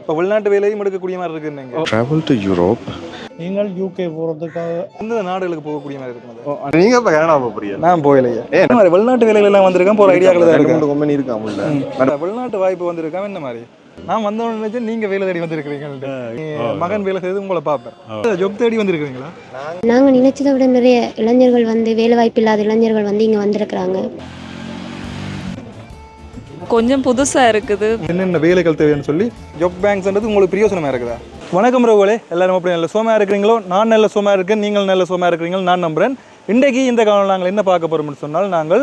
இப்போ வெளிநாட்டு வேலையும் எடுக்கக்கூடிய மாதிரி இருக்கு நீங்க travel to Europe. நீங்கள் யூகே போகிறதுக்காக எந்த நாடுகளுக்கு போகக்கூடிய மாதிரி இருக்கு? நீங்க இப்ப கனடா போறீங்க? நான் போகலையே. வெளிநாட்டு வேலைகள் எல்லாம் வந்திருக்கேன், போற ஐடியாக்கள் தான் இருக்கு. கம்பெனி இருக்காமல்ல, வெளிநாட்டு வாய்ப்பு வந்திருக்காம என்ன மாதிரி நான் வந்தவொன்னு நினைச்சு நீங்க வேலை தேடி வந்திருக்கிறீங்க. மகன் வேலை செய்து உங்களை பார்ப்பேன். ஜாப் தேடி வந்திருக்கிறீங்களா? நாங்கள் நினைச்சதை விட நிறைய இளைஞர்கள் வந்து வேலை வாய்ப்பு இல்லாத இளைஞர்கள் வந்து இங்கே வந்திருக்கிறாங்க. கொஞ்சம் புதுசாக இருக்குது. என்னென்ன வேலைகள் தேவைன்னு சொல்லி ஜாப் பேங்க்ஸ்ன்றது உங்களுக்கு பிரயோசனமாக இருக்குதா? வணக்கம் ரவுகளே, எல்லாரும் அப்படி நல்ல சோமாக இருக்கிறீங்களோ? நான் நல்ல சோமாக இருக்கேன், நீங்கள் நல்ல சோமாக இருக்கிறீங்களோ நான் நம்புகிறேன். இன்றைக்கு இந்த காலம் நாங்கள் என்ன பார்க்க போகிறோம்னு சொன்னால், நாங்கள்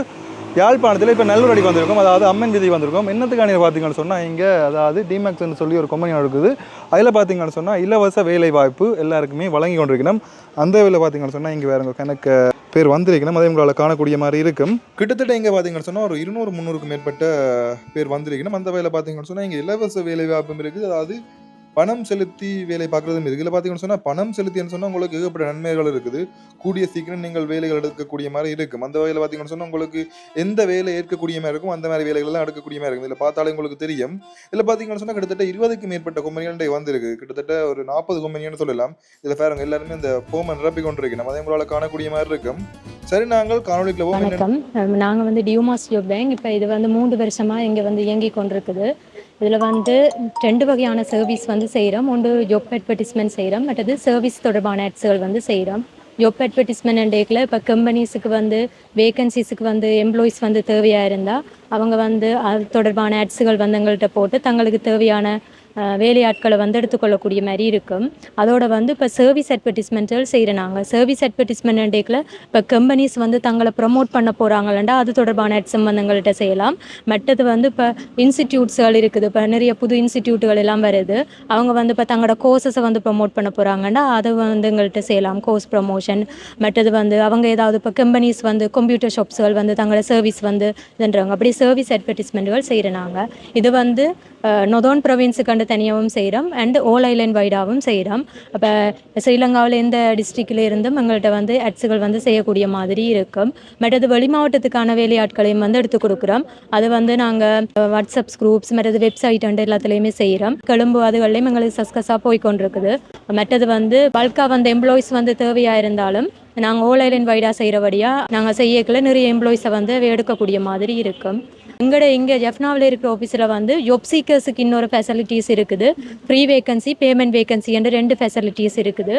யாழ்ப்பாணத்தில் இப்போ நல்லூர் அடிக்கு வந்திருக்கோம், அதாவது அம்மன் வீதி வந்திருக்கோம். என்னத்துக்கான பார்த்தீங்கன்னு சொன்னால், இங்கே அதாவது டிமேக்ஸ்ன்னு சொல்லி ஒரு கம்பெனி இருக்குது. அதில் பார்த்தீங்கன்னு சொன்னால் இலவச வேலை வாய்ப்பு எல்லாருக்குமே வழங்கி கொண்டிருக்கணும். அந்த வேலை பார்த்தீங்கன்னு சொன்னால் இங்கே வேறு கணக்கு பேர் வந்திருக்கணும், அதே உங்களால் காணக்கூடிய மாதிரி இருக்கும். கிட்டத்தட்ட இங்கே பார்த்தீங்கன்னு சொன்னால் ஒரு 200-300க்கு மேற்பட்ட பேர் வந்திருக்கணும். அந்த வேலை பார்த்தீங்கன்னு சொன்னால் இங்கே இலவச வேலை வாய்ப்பும் இருக்குது, அதாவது பணம் செலுத்தி வேலை பார்க்குறதும் இருக்குது. இதில் பார்த்தீங்கன்னு சொன்னால் பணம் செலுத்தின்னு சொன்னால் உங்களுக்கு ஏகப்பட்ட நன்மைகள் இருக்குது. கூடிய சீக்கிரம் நீங்கள் வேலைகள் எடுக்கக்கூடிய மாதிரி இருக்கும். அந்த வேலை பார்த்தீங்கன்னு சொன்னால் உங்களுக்கு எந்த வேலை ஏற்கக்கூடிய மாதிரி இருக்கும், அந்த மாதிரி வேலைகள்லாம் எடுக்கக்கூடிய மாதிரி இருக்கும். இதில் பார்த்தாலே உங்களுக்கு தெரியும். இதில் பார்த்தீங்கன்னு சொன்னால் கிட்டத்தட்ட 20க்கு மேற்பட்ட கம்பெனிகள் வந்திருக்கு. கிட்டத்தட்ட ஒரு 40 கம்பெனின்னு சொல்லலாம். இதில் பாருங்க எல்லாருமே இந்த ஃபோமை நிரப்பி கொண்டு இருக்கு. நம்ம அதே உங்களால் காணக்கூடிய மாதிரி இருக்கும். சரி, நாங்கள் காணொலிக்குள்ள வணக்கம். நாங்கள் வந்து டியூமாஸ் ஜாப் பேங்க். இப்போ இது வந்து 3 வருஷமாக இங்கே வந்து இயங்கி கொண்டிருக்குது. இதில் வந்து 2 வகையான சர்வீஸ் வந்து செய்கிறோம். ஒன்று ஜாப் அட்வர்டைஸ்மெண்ட் செய்கிறோம், மற்றது சர்வீஸ் தொடர்பான ஆட்ஸுகள் வந்து செய்கிறோம். ஜாப் அட்வர்டைஸ்மெண்ட் டேக்கில் இப்போ கம்பெனிஸுக்கு வந்து வேகன்சிஸுக்கு வந்து எம்ப்ளாயிஸ் வந்து தேவையாக இருந்தால் அவங்க வந்து அது தொடர்பான ஆட்ஸுகள் வந்து எங்கள்கிட்ட போட்டு தங்களுக்கு தேவையான வேலையாட்களை வந்து எடுத்துக்கொள்ளக்கூடிய மாதிரி இருக்கும். அதோட வந்து இப்போ சர்வீஸ் அட்வர்டைஸ்மெண்ட்டுகள் செய்கிறேன். நாங்கள் சர்வீஸ் அட்வர்டைஸ்மெண்ட் டேக்கில் இப்போ கம்பெனிஸ் வந்து தங்களை ப்ரமோட் பண்ண போகிறாங்களா அது தொடர்பான ஆட்ஸும் வந்து எங்கள்கிட்ட செய்யலாம். மற்றது வந்து இப்போ இன்ஸ்டிடியூட்ஸ்கள் இருக்குது, இப்போ நிறைய புது இன்ஸ்டிடியூட்டுகள் எல்லாம் வருது. அவங்க வந்து இப்போ தங்களோட கோர்ஸஸை வந்து ப்ரமோட் பண்ண போகிறாங்கன்னா அதை வந்து எங்கள்கிட்ட செய்யலாம், கோர்ஸ் ப்ரமோஷன். மற்றது வந்து அவங்க ஏதாவது இப்போ கம்பெனிஸ் வந்து கம்ப்யூட்டர் ஷாப்ஸ்கள் வந்து தங்களோட சர்வீஸ் வந்து இதுன்றாங்க, அப்படி சர்வீஸ் அட்வர்டைஸ்மெண்ட்டுகள் செய்கிறேன். நாங்கள் இது வந்து நொதோன் ப்ரொவின்ஸுக்கு தனியாகவும் செய்கிறோம் அண்ட் ஓல் ஐலண்ட் வைடாகவும் செய்கிறோம். அப்போ ஸ்ரீலங்காவில் எந்த டிஸ்ட்ரிக்டில் இருந்தும் எங்கள்கிட்ட வந்து ஆட்ஸுகள் வந்து செய்யக்கூடிய மாதிரி இருக்கும். மற்றது வெளி மாவட்டத்துக்கான வேலையாட்களையும் வந்து எடுத்து கொடுக்குறோம். அது வந்து நாங்கள் வாட்ஸ்அப் குரூப்ஸ் மற்றது வெப்சைட் அண்ட் எல்லாத்துலேயுமே செய்கிறோம். கொழும்பு அதுகள்லையும் எங்களுக்கு சஸ்கஸாக போய்கொண்டிருக்குது. மற்றது வந்து பல்காக வந்து எம்ப்ளாயிஸ் வந்து தேவையாக இருந்தாலும் நாங்கள் ஓல் ஐலண்ட் வைடாக செய்கிறபடியாக நாங்கள் செய்யக்குள்ள நிறைய எம்ப்ளாயிஸை வந்து எடுக்கக்கூடிய மாதிரி இருக்கும். இங்கே ஜெஃப்னாவில் இருக்கிற ஆஃபீஸில் வந்து ஜாப் சீக்கர்ஸுக்கு இன்னொரு ஃபெசிலிட்டிஸ் இருக்குது. ஃப்ரீ வேகன்சி, பேமெண்ட் வேகன்சி என்ற 2 ஃபெசிலிட்டிஸ் இருக்குது.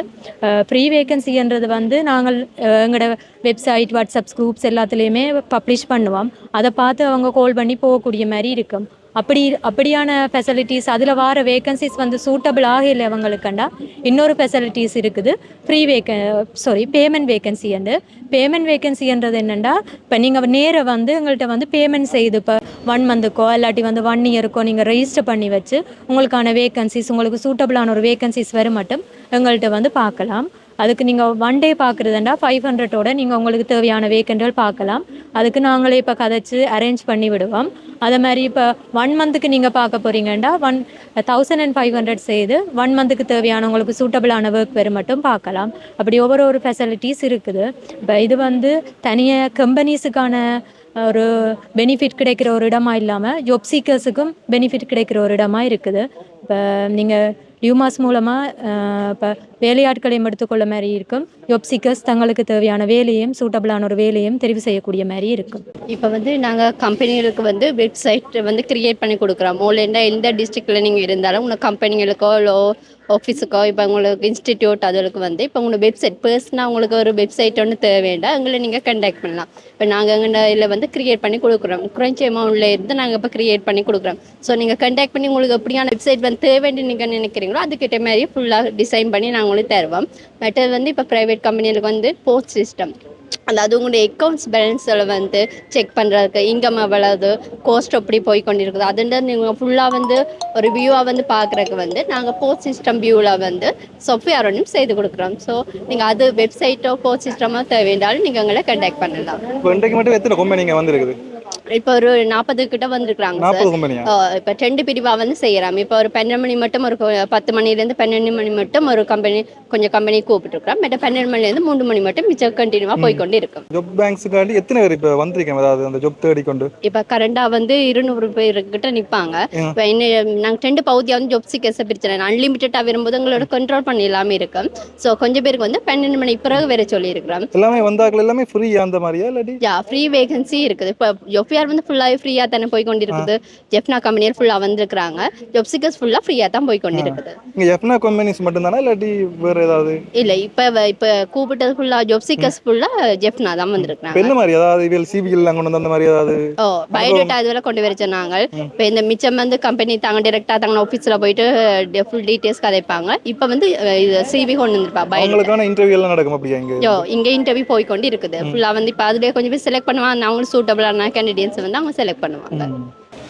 ஃப்ரீ வேகன்சின்றது வந்து நாங்கள் எங்களோட வெப்சைட் வாட்ஸ்அப் குரூப்ஸ் எல்லாத்துலேயுமே பப்ளிஷ் பண்ணுவோம். அதை பார்த்து அவங்க கால் பண்ணி போகக்கூடிய மாதிரி இருக்கும். அப்படியான ஃபெசிலிட்டிஸ் அதில் வர வேகன்சிஸ் வந்து சூட்டபிள் ஆகலை அவங்களுக்குண்டா இன்னொரு ஃபெசிலிட்டிஸ் இருக்குது. Payment vacancy. பேமெண்ட் வேகன்சின்றது என்னென்னா, இப்போ நீங்கள் நேராக வந்து எங்கள்கிட்ட வந்து பேமெண்ட் செய்து இப்போ 1 மந்த்துக்கோ இல்லாட்டி வந்து 1 இயருக்கோ நீங்கள் ரெஜிஸ்டர் பண்ணி வச்சு உங்களுக்கான வேகன்சிஸ் உங்களுக்கு சூட்டபிளான ஒரு வேகன்சிஸ் வர மட்டும் எங்கள்கிட்ட வந்து பார்க்கலாம். அதுக்கு நீங்கள் 1 டே பார்க்குறதுண்டா 500ஓட நீங்கள் உங்களுக்கு தேவையான வேக்கன்ட்கள் பார்க்கலாம். அதுக்கு நாங்களே இப்போ கதைச்சி அரேஞ்ச் பண்ணி விடுவோம். அதே மாதிரி இப்போ 1 மந்த்துக்கு நீங்கள் பார்க்க போகிறீங்கன்னா 1500 செய்து 1 மந்த்துக்கு தேவையான உங்களுக்கு சூட்டபிளான ஒர்க் வேறு மட்டும் பார்க்கலாம். அப்படி ஒவ்வொரு ஃபெசிலிட்டிஸ் இருக்குது. இப்போ இது வந்து தனியாக கம்பெனிஸுக்கான ஒரு பெனிஃபிட் கிடைக்கிற ஒரு இடமா இல்லாமல் ஜாப் சீக்கர்ஸுக்கும் பெனிஃபிட் கிடைக்கிற ஒரு இடமா இருக்குது. இப்போ நீங்கள் டியூமாஸ் மூலமாக இப்போ வேலையாட்களையும் எடுத்துக்கொள்ள மாதிரி இருக்கும். ஜாப் சீக்கர்ஸ் தங்களுக்கு தேவையான வேலையும் சூட்டபிளான ஒரு வேலையும் தெரிவு செய்யக்கூடிய மாதிரி இருக்கும். இப்போ வந்து நாங்கள் கம்பெனிகளுக்கு வந்து வெப்சைட் வந்து கிரியேட் பண்ணி கொடுக்குறோம். மூலன்னா எந்த டிஸ்ட்ரிக்டில் நீங்கள் இருந்தாலும் உங்கள் கம்பெனிகளுக்கோ இல்லை ஆஃபீஸுக்கோ இப்போ உங்களுக்கு இன்ஸ்டிடியூட் அதுகளுக்கு வந்து இப்போ உங்களுக்கு வெப்சைட் பர்சனாக உங்களுக்கு ஒரு வெப்சைட் ஒன்று தேவைண்டா எங்களை நீங்கள் கண்டாக்ட் பண்ணலாம். இப்போ நாங்கள் எங்கள் இதில் வந்து கிரியேட் பண்ணி கொடுக்குறோம். குறைஞ்ச அமௌண்ட்டில் இருந்து நாங்கள் இப்போ கிரியேட் பண்ணி கொடுக்குறோம். ஸோ நீங்கள் கண்டாக்ட் பண்ணி உங்களுக்கு எப்படியான வெப்சைட் வந்து தேவைன்னு நீங்கள் நினைக்கிறீங்களோ அதுக்கிட்ட மாதிரி ஃபுல்லாக டிசைன் பண்ணி நாங்கள் உங்களுக்கு தருவோம். மற்றது வந்து இப்போ ப்ரைவேட் கம்பெனிகளுக்கு வந்து போஸ்ட் சிஸ்டம், அதாவது உங்களுடைய அக்கௌண்ட்ஸ் பேலன்ஸில் வந்து செக் பண்ணுறதுக்கு இன்கம் எவ்வளவு கோஸ்ட் எப்படி போய் கொண்டிருக்குது அதுன்ற நீங்கள் ஃபுல்லாக வந்து ஒரு வியூவாக வந்து பார்க்குறதுக்கு வந்து நாங்கள் போஸ்ட் சிஸ்டம் வியூவில் வந்து சாஃப்ட்வேர் ஒன்றும் செய்து கொடுக்குறோம். ஸோ நீங்கள் அது வெப்சைட்டோ போஸ்ட் சிஸ்டமோ தேவையாலும் நீங்கள் எங்களை கண்டாக்ட் பண்ணலாம். இப்போ இன்றைக்கு மட்டும் எத்தனை கம்பெனிங்க வந்துருக்குது? இப்போ ஒரு 40 கிட்ட வந்திருக்காங்க சார். 40 கம்பெனியா? இப்போ 2 பிரிவா வந்து செய்யறாங்க. இப்போ ஒரு 12 மணி மட்டும் ஒரு 10 மணிலேருந்து 12 மணி மட்டும் ஒரு கம்பெனி கூப்பிட்டுருக்கோம். மற்ற 12 மணிலேருந்து 3 மணி மட்டும் மிச்சம் கண்டினியூவா போய்கொண்டு இருக்கும். ஜாப் பேங்க்ஸுக்காண்டி எத்தனை பேர் இப்போ வந்திருக்கேன், அதாவது அந்த ஜாப் தேடிக்கொண்டு? இப்போ கரண்டா வந்து 200 பேர்கிட்ட நிற்பாங்க. இப்போ நாங்கள் 2 பகுதியாக வந்து ஜாப் சீக்கர்ஸை பிரிச்சிடலாம். அன்லிமிட்டடாக வரும்போது எங்களோட கண்ட்ரோல் பண்ணி எல்லாமே இருக்கும். ஸோ கொஞ்சம் பேருக்கு வந்து 12 மணி பிறகு வேற சொல்லியிருக்கிறோம். எல்லாமே வந்தாக்கள் எல்லாமே ஃப்ரீ அந்த மாதிரியா இல்லாட்டி? ஃப்ரீ வேகன்சி இருக்குது. இப்போ ஜொஃபியார் வந்து ஃபுல்லாகவே ஃப்ரீயாக தானே போய் கொண்டு இருக்குது. ஜெஃப்னா கம்பெனியில் ஃபுல்லாக வந்திருக்கிறாங்க. ஜாப் சீக்கர்ஸ் ஃபுல்லாக ஃப்ரீயாக தான் போய் கொண்டு இருக்குது. இங்கே எஃப்னா கம்பெனிஸ் மட்டும்தானா இல்லாட்டி வேறு ஏதாவது? இல்லை, இப்போ கூப்பிட்டது ஃபுல்லாக ஜாப் சீக்கர்ஸ் ஃபுல்லாக ஜெஃப்னா தான் வந்திருக்கிறாங்க. என்ன மாதிரி, அதாவது இவள் சிவிஎல்லாம் கொண்டு வந்து அந்த மாதிரி ஏதாவது? பயோடேட்டா இதுவரை கொண்டு வர சொன்னாங்க. இப்போ இந்த மிச்சம் வந்து கம்பெனி தாங்க டேரெக்டாக தாங்க ஆஃபீஸில் போயிட்டு ஃபுல் டீட்டெயில்ஸ் கதைப்பாங்க. இப்போ வந்து இது சிவி கொண்டு வந்துருப்பா. அவங்களுக்கான இன்டர்வியூ எல்லாம் நடக்கும் அப்படியா இங்கே இன்டர்வியூ போய் கொண்டு இருக்குது ஃபுல்லாக. வந்து இப்போ அதுலேயே கொஞ்சம் பேர் செலக்ட் பண்ணுவாங்க. அவங்களுக்கு சூட்டபிளான கேண்டிடேட்ஸ் வந்து அவங்க செலக்ட் பண்ணுவாங்க.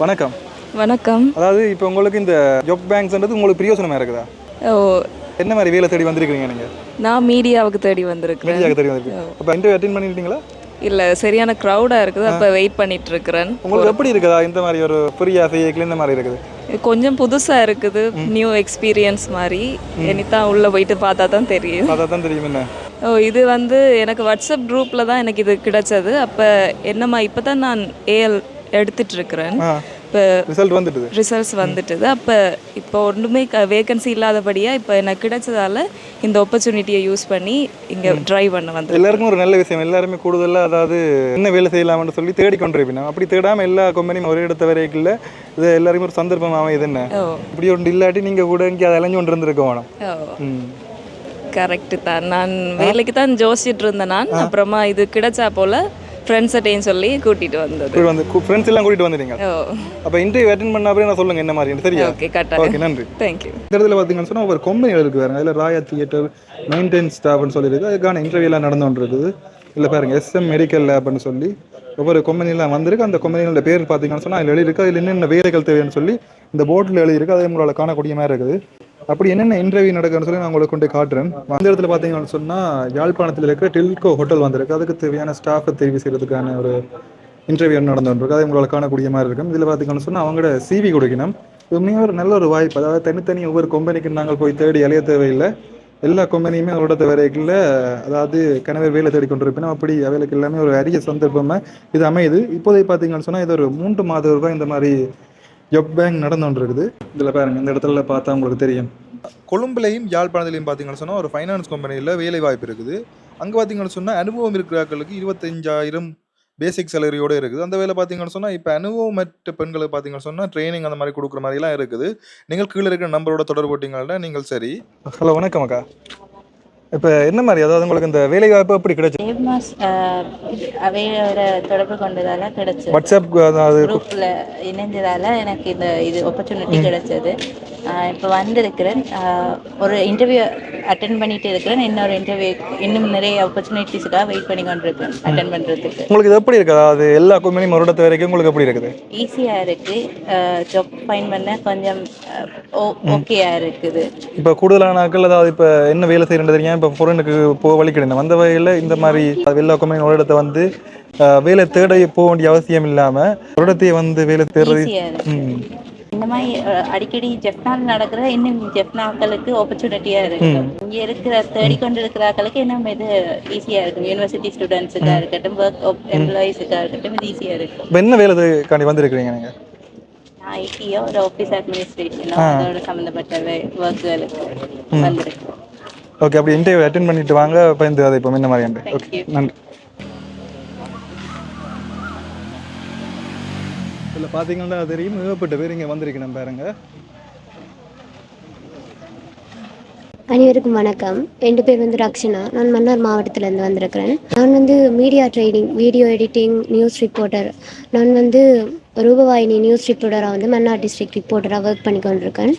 வணக்கம். வணக்கம். அதாவது இப்போ உங்களுக்கு இந்த ஜாப் பேங்க்ஸ்ன்றது உங்களுக்கு பிரியோசனமாக இருக்குதா? ஓ, என்ன மாதிரி வேலை தேடி வந்திருக்கீங்க நீங்கள்? நான் மீடியாவுக்கு தேடி வந்திருக்கேன். மீடியாவுக்கு தேடி வந்திருக்கீங்க. அப்போ இன்டர்வியூ அட்டென்ட் பண்ணிட்டீங்களா? இல்லை, சரியான க்ரௌடாக இருக்குது. அப்போ வெயிட் பண்ணிட்டு இருக்கிறேன். உங்களுக்கு எப்படி இருக்குதா இந்த மாதிரி ஒரு ஃப்ரீயாக செய்யக்கில் இந்த மாதிரி இருக்குது? கொஞ்சம் புதுசாக இருக்குது, நியூ எக்ஸ்பீரியன்ஸ் மாதிரி. இனிதான் உள்ளே போயிட்டு பார்த்தா தான் தெரியும். பார்த்தா தான் தெரியும். என்ன? இது வந்து எனக்கு வாட்ஸ்அப் குரூப்பில் தான் எனக்கு இது கிடைச்சது. அப்போ என்னம்மா இப்போ தான் நான் ஏஎல் எடுத்துட்டு இருக்கிறேன். இப்போ ரிசல்ட்ஸ் வந்துட்டுது. அப்போ இப்போ ஒன்றுமே வேகன்சி இல்லாதபடியாக இப்போ எனக்கு கிடைச்சதால இந்த ஆப்பர்ச்சுனிட்டியை யூஸ் பண்ணி இங்கே ட்ரை பண்ண வந்து எல்லாருக்கும் ஒரு நல்ல விஷயம். எல்லாருமே கூடுதலாக அதாவது என்ன வேலை செய்யலாம்னு சொல்லி தேடிக்கொண்டிருப்பீங்க. அப்படி தேடாமல் எல்லா கம்பெனியும் ஒரே இடத்த வரைக்கும் இது எல்லாருமே ஒரு சந்தர்ப்பம் அமையுது. என்ன இப்படி ஒன்று இல்லாட்டி நீங்கள் கூட இங்கே அதை அலைஞ்சு கொண்டு இருந்திருக்க வேணும். கரெக்டு தான். நான் வேலைக்கு தான் ஜோசிச்சுட்டு இருந்தேன் நான். அப்புறமா இது கிடைச்சா போல் ஃப்ரெண்ட்ஸ்கிட்டையும் சொல்லி கூட்டிகிட்டு வந்தது. ஃப்ரெண்ட்ஸ் எல்லாம் கூட்டிகிட்டு வந்துட்டீங்க. அப்போ இன்டர்வியூ அட்டென்ட் பண்ண அப்புறம் நான் சொல்லுங்கள் என்ன மாதிரி. சரியா? ஓகே, கரெக்டாக. ஓகே, நன்றி. தேங்க்யூ. இந்த இடத்துல பார்த்தீங்கன்னு சொன்னால் ஒரு கம்பெனிகள் இருக்குது வேறு. அதில் ராயா தியேட்டர் மெயின்டெனன்ஸ் ஸ்டாஃப்னு சொல்லியிருக்கு. அதுக்கான இன்டர்வியூலாம் நடந்து கொண்டிருக்குது. இல்லை பாருங்கள், எஸ்எம் மெடிக்கல் லேப்னு சொல்லி ஒவ்வொரு கம்பெனிலாம் வந்திருக்கு. அந்த கம்பெனிகளோட பேர் பார்த்தீங்கன்னு சொன்னால் அதில் எழுதியிருக்கு. அதில் என்னென்ன வேலைகள் தேவைன்னு சொல்லி இந்த போர்டில் எழுதியிருக்கு. அதே உங்களால் காணக்கூடிய மாதிரி இருக்குது. அப்படி என்னென்ன இன்டர்வியூ நடக்குன்னு சொல்லி நான் உங்களுக்கு கொண்டு காட்டுறேன். அந்த இடத்துல பார்த்தீங்கன்னு சொன்னால் யாழ்ப்பாணத்தில் இருக்கிற டெல்கோ ஹோட்டல் வந்திருக்கு. அதுக்கு தேவையான ஸ்டாஃபை தெரிவு செய்கிறதுக்கான ஒரு இன்டர்வியூ நடந்துருக்கு. அதை உங்களால் காணக்கூடிய மாதிரி இருக்கும். இதில் பார்த்தீங்கன்னு சொன்னால் அவங்களோட சிவி கொடுக்கணும். உண்மையாக ஒரு நல்ல ஒரு வாய்ப்பு. அதாவது தனித்தனி ஒவ்வொரு கம்பெனிக்கு நாங்கள் போய் தேடி அலைய தேவையில்லை. எல்லா கம்பெனியுமே அவரோட தேவைக்குள்ள அதாவது கணவர் வேலை தேடி கொண்டிருப்பேன். அப்படி அவைகளுக்கு எல்லாமே ஒரு அரிய சந்தர்ப்பமாக இது அமையுது. இப்போதைக்கு பார்த்தீங்கன்னு சொன்னால் இது ஒரு 3 மாத ரூபாய் இந்த மாதிரி ஜாப் பேங்க் நடந்து இருக்குது. இதில் பாருங்கள், இந்த இடத்துல பார்த்தா உங்களுக்கு தெரியும். கொழும்புலையும் யாழ்ப்பாணத்துலையும் பார்த்தீங்கன்னு சொன்னால் ஒரு ஃபைனான்ஸ் கம்பெனியில் வேலை வாய்ப்பு இருக்குது. அங்கே பார்த்தீங்கன்னு சொன்னால் அனுபவம் இருக்கிறவர்களுக்கு 25,000 பேசிக் சேலரியோடு இருக்குது. அந்த வேலை பார்த்தீங்கன்னு சொன்னால் இப்போ அனுபவமற்ற பெண்களுக்கு பார்த்தீங்கன்னு சொன்னால் ட்ரைனிங் அந்த மாதிரி கொடுக்குற மாதிரிலாம் இருக்குது. நீங்கள் கீழே இருக்கிற நம்பரோட தொடர்பு போட்டிங்கன்னா நீங்கள் சரி. ஹலோ, வணக்கம் அக்கா. இப்போ என்ன மாதிரி, அதாவது உங்களுக்கு இந்த வேலை வாய்ப்பு எப்படி கிடைச்சு? அவையோட தொடர்பு கொண்டதால கிடைச்சது. வாட்ஸ்அப் குரூப்பில் இணைஞ்சதால எனக்கு இது ஆப்பர்ச்சுனிட்டி கிடைச்சது. இப்போ வந்திருக்கிறேன். ஒரு இன்டர்வியூ அட்டென்ட் பண்ணிட்டு இருக்கிறேன். இன்னும் நிறைய ஆப்பர்ச்சுனிட்டிஸுக்காக வெயிட் பண்ணி கொண்டிருக்கேன் அட்டென்ட் பண்ணுறதுக்கு. உங்களுக்கு இது எப்படி இருக்குது? அது எல்லா கம்பெனியும் ஒரு இடத்து வரைக்கும் உங்களுக்கு எப்படி இருக்குது? ஈஸியாக இருக்குது. ஜாப் ஃபைன் பண்ண கொஞ்சம் ஓகேயாக இருக்குது. இப்போ கூடுதலான நாட்கள் அதாவது இப்போ என்ன வேலை செய்யறது தெரியும். இப்போ ஃபாரினுக்கு போக வழி கிடையாது. வந்த வகையில் இந்த மாதிரி எல்லா கம்பெனியும் ஒரு இடத்த வந்து வேலை தேட போக வேண்டிய அவசியம் இல்லாமல் ஒரு இடத்தையே வந்து வேலை தேடுறது. இந்த மாதிரி அடிக்கடி ஜெஃப்னால் நடக்கிற இன்னும் ஜெஃப்னாக்களுக்கு ஆப்பர்ச்சுனிட்டியாக இருக்குது. இங்கே இருக்கிற தேடிக்கொண்டு இருக்கிறாக்களுக்கு இன்னும் இது ஈஸியாக இருக்கும். யூனிவர்சிட்டி ஸ்டூடெண்ட்ஸுக்காக இருக்கட்டும், ஒர்க் எம்ப்ளாயிஸுக்காக இருக்கட்டும், இது ஈஸியாக இருக்கும். இப்போ என்ன வேலைக்காண்டி வந்திருக்கிறீங்க நீங்கள்? நான் ஐடியோ ஒரு ஆஃபீஸ் அட்மினிஸ்ட்ரேஷனோ அதோட சம்மந்தப்பட்ட ஒர்க்குகளுக்கு வந்திருக்கேன். ஓகே, அப்படி இன்டர்வியூ அட்டென்ட் பண்ணிட்டு வாங்க. இப்போ இந்த அதை இப்போ என்ன மாதிரி. ஓகே, நன்றி. இதில் பார்த்தீங்கன்னா தெரியும், ஏகப்பட்ட பேர் இங்கே வந்திருக்கணும் பாருங்க. அனைவருக்கும் வணக்கம். என் பேர் வந்து ரக்ஷனா. நான் மன்னார் மாவட்டத்திலேருந்து வந்திருக்கிறேன். நான் வந்து media training, video editing, news reporter. நான் வந்து ரூபவாயினி நியூஸ் ரிப்போர்ட்டராக வந்து மன்னார் டிஸ்ட்ரிக்ட் ரிப்போர்ட்டராக ஒர்க் பண்ணி கொண்டிருக்கேன்.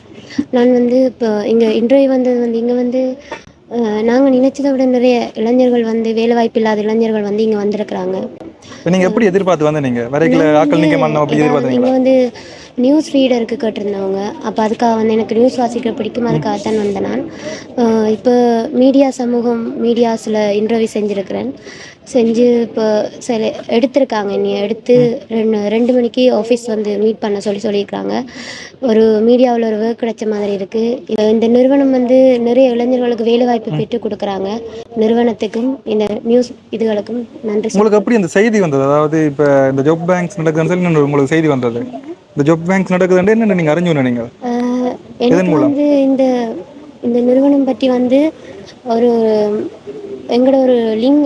நான் வந்து இப்போ இங்கே இன்டர்வியூ வந்தது வந்து இங்கே வந்து நாங்கள் நினைச்சதை விட நிறைய இளைஞர்கள் வந்து வேலைவாய்ப்பு இல்லாத இளைஞர்கள் வந்து இங்கே வந்திருக்கிறாங்க. நீங்கள் எப்படி எதிர்பார்த்து வந்து நீங்கள் வரைக்கில் ஆக்கள் நீங்கள் மன்னம் அப்படி எதிர்பார்த்தீங்க? இங்கே வந்து நியூஸ் ரீடருக்கு கேட்டிருந்தவங்க. அப்போ அதுக்காக வந்து எனக்கு நியூஸ் வாசிக்க பிடிக்கும், அதுக்காக தான் வந்தேன் நான். இப்போ மீடியா சமூகம் மீடியாஸில் இன்டர்வியூ செஞ்சுருக்கிறேன். செஞ்சு இப்போ சில எடுத்திருக்காங்க, என்னை எடுத்து 2 மணிக்கு ஆஃபீஸ் வந்து மீட் பண்ண சொல்லியிருக்காங்க. ஒரு மீடியாவில் ஒரு ஒர்க் கிடைச்ச மாதிரி இருக்குது. இந்த நிறுவனம் வந்து நிறைய இளைஞர்களுக்கு வேலைவாய்ப்பு பெற்றுக் கொடுக்குறாங்க. நிறுவனத்துக்கும் இந்த நியூஸ் இதுகளுக்கும் நன்றி. உங்களுக்கு எப்படி அந்த செய்தி வந்தது? அதாவது இப்போ இந்த ஜாப் பேங்க்ஸ் நடக்குதுன்னு சொல்லி உங்களுக்கு செய்தி வந்தது. இந்த ஜாப் பேங்க்ஸ் நடக்குதுன்னு என்ன நீங்கள் அறிஞ்சு நீங்கள் எனக்கு வந்து இந்த நிறுவனம் பற்றி வந்து ஒரு எங்களோட ஒரு லிங்க்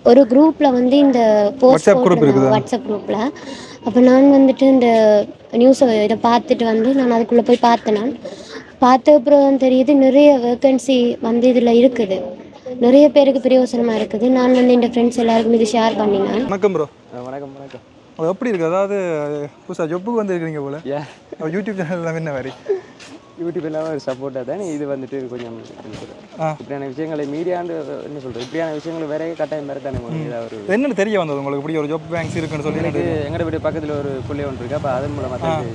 ஒரு குரூப்பில் வந்து இந்த போஸ்ட் வாட்ஸ்அப் குரூப்பில். அப்போ நான் வந்துட்டு இந்த நியூஸை இதை பார்த்துட்டு வந்து நான் அதுக்குள்ளே போய் பார்த்தேன். நான் பார்த்த அப்புறம் தெரியுது நிறைய வேக்கன்சி வந்து இதில் இருக்குது, நிறைய பேருக்கு பிரயோசனமாக இருக்குது. நான் வந்து என் ஃப்ரெண்ட்ஸ் எல்லாருக்கும் இது ஷேர் பண்ணினேன். வணக்கம் ப்ரோ. வணக்கம் வணக்கம். அது எப்படி இருக்குது? அதாவது புதுசாக ஜொப்புக்கு வந்துருக்கிறீங்க போல். யூடியூப் சேனல் என்ன மாதிரி? யூடியூப் எல்லாம் ஒரு சப்போர்ட்டாக தானே இது வந்துட்டு கொஞ்சம் இப்படியான விஷயங்களை மீடியாண்டு என்ன சொல்கிறது, இப்படியான விஷயங்கள் வேற கட்டாயம் வேறு தானே ஒரு என்னென்னு தெரிய வந்தது உங்களுக்கு இப்படி ஒரு ஜாப் பேங்க்ஸ் இருக்குன்னு சொல்லி? எனக்கு எங்களோட வீட்டு பக்கத்தில் ஒரு பிள்ளை ஒன்று இருக்கு. அப்போ அதன் மூலமாக தான்